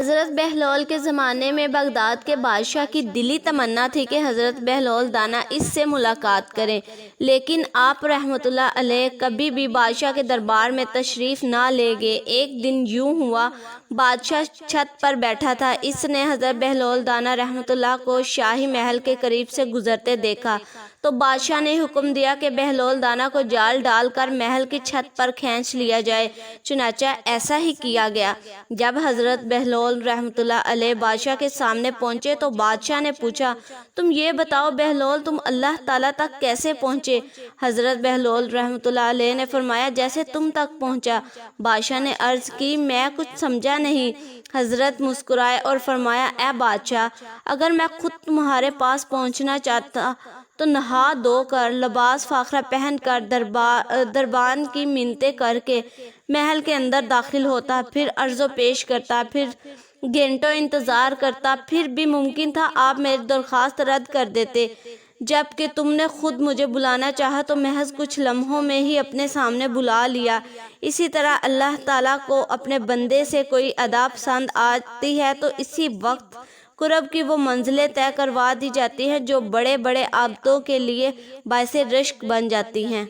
حضرت بہلول کے زمانے میں بغداد کے بادشاہ کی دلی تمنا تھی کہ حضرت بہلول دانا اس سے ملاقات کریں، لیکن آپ رحمۃ اللہ علیہ کبھی بھی بادشاہ کے دربار میں تشریف نہ لے گئے۔ ایک دن یوں ہوا، بادشاہ چھت پر بیٹھا تھا، اس نے حضرت بہلول دانا رحمۃ اللہ کو شاہی محل کے قریب سے گزرتے دیکھا تو بادشاہ نے حکم دیا کہ بہلول دانا کو جال ڈال کر محل کی چھت پر کھینچ لیا جائے۔ چنانچہ ایسا ہی کیا گیا۔ جب حضرت بہلول رحمۃ اللہ علیہ بادشاہ کے سامنے پہنچے تو بادشاہ نے پوچھا، تم یہ بتاؤ بہلول، تم اللہ تعالیٰ تک کیسے پہنچے؟ حضرت بہلول رحمۃ اللہ علیہ نے فرمایا، جیسے تم تک پہنچا۔ بادشاہ نے عرض کی، میں کچھ سمجھا نہیں۔ حضرت مسکرائے اور فرمایا، اے بادشاہ، اگر میں خود تمہارے پاس پہنچنا چاہتا تو نہا دھو کر، لباس فاخرہ پہن کر، دربان کی منتیں کر کے محل کے اندر داخل ہوتا، پھر عرض و پیش کرتا، پھر گھنٹوں انتظار کرتا، پھر بھی ممکن تھا آپ میری درخواست رد کر دیتے۔ جب کہ تم نے خود مجھے بلانا چاہا تو محض کچھ لمحوں میں ہی اپنے سامنے بلا لیا۔ اسی طرح اللہ تعالیٰ کو اپنے بندے سے کوئی ادا پسند آتی ہے تو اسی وقت قرب کی وہ منزلیں طے کروا دی جاتی ہیں جو بڑے بڑے عابدوں کے لیے باعث رشک بن جاتی ہیں۔